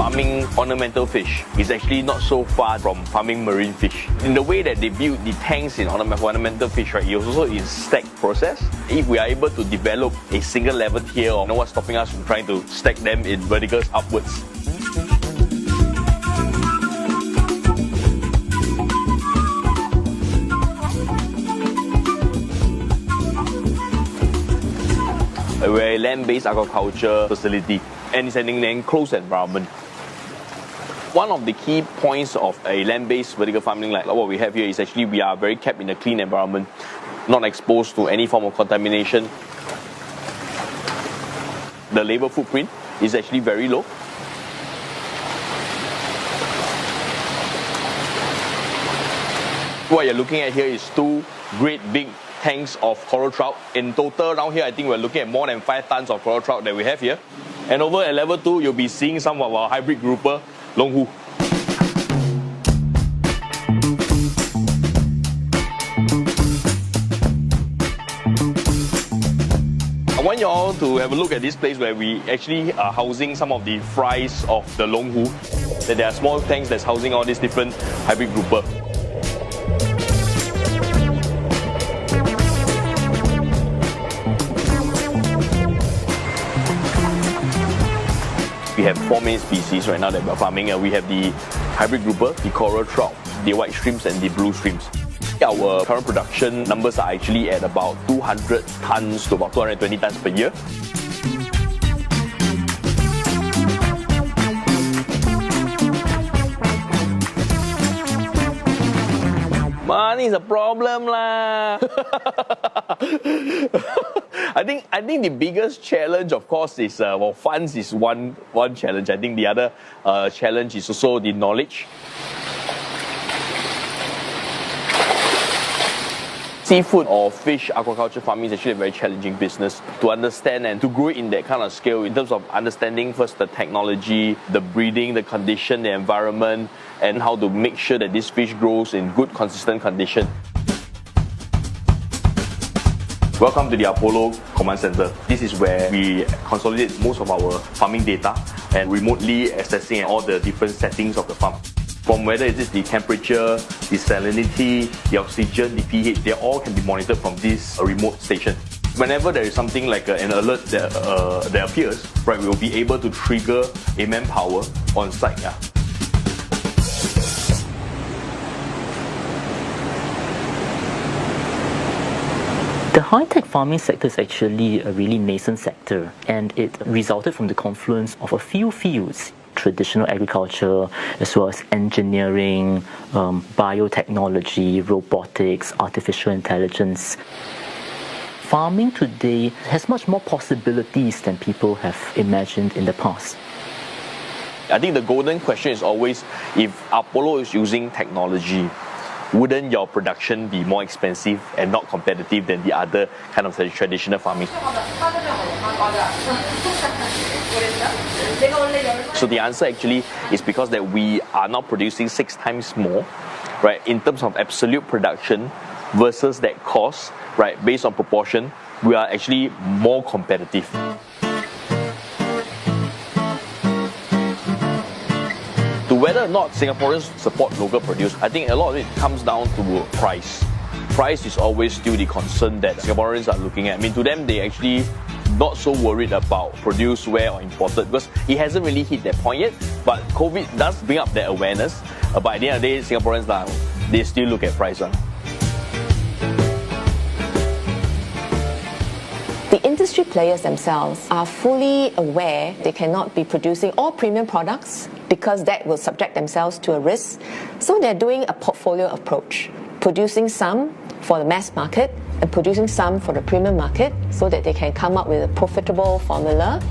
farming ornamental fish is actually not so far from farming marine fish. In the way that they build the tanks in ornamental fish, right, it also is stack process. If we are able to develop a single level tier, or what's stopping us from trying to stack them in verticals upwards. We're a land-based aquaculture facility, and it's an enclosed environment. One of the key points of a land-based vertical farming like what we have here is actually we are very kept in a clean environment, not exposed to any form of contamination. The labor footprint is actually very low. What you're looking at here is two great big tanks of coral trout. In total, around here, I think we're looking at more than 5 tons of coral trout that we have here. And over at level 2, you'll be seeing some of our hybrid grouper, Longhu. I want you all to have a look at this place where we actually are housing some of the fries of the Longhu. There are small tanks that's housing all these different hybrid grouper. We have 4 main species right now that we're farming. We have the hybrid grouper, the coral trout, the white shrimps and the blue shrimps. Our current production numbers are actually at about 200 tons to about 220 tons per year. Money is a problem lah. I think the biggest challenge, of course, is funds is one challenge. I think the other challenge is also the knowledge. Seafood or fish aquaculture farming is actually a very challenging business to understand and to grow in that kind of scale in terms of understanding first the technology, the breeding, the condition, the environment, and how to make sure that this fish grows in good, consistent condition. Welcome to the Apollo Command Center. This is where we consolidate most of our farming data and remotely assessing all the different settings of the farm. From whether it is the temperature, the salinity, the oxygen, the pH, they all can be monitored from this remote station. Whenever there is something like an alert that appears, right, we will be able to trigger a manpower on site. Yeah. The high-tech farming sector is actually a really nascent sector, and it resulted from the confluence of a few fields: traditional agriculture, as well as engineering, biotechnology, robotics, artificial intelligence. Farming today has much more possibilities than people have imagined in the past. I think the golden question is always, if Apollo is using technology, wouldn't your production be more expensive and not competitive than the other kind of traditional farming? So the answer actually is because that we are now producing 6 times more, right, in terms of absolute production versus that cost, right, based on proportion, we are actually more competitive. To whether or not Singaporeans support local produce, I think a lot of it comes down to price. Price is always still the concern that Singaporeans are looking at. I mean, to them, they actually not so worried about produced where or imported because it hasn't really hit that point yet. But COVID does bring up that awareness. But at the end of the day, Singaporeans, they still look at price. The industry players themselves are fully aware they cannot be producing all premium products because that will subject themselves to a risk. So they're doing a portfolio approach, producing some for the mass market and producing some for the premium market so that they can come up with a profitable formula.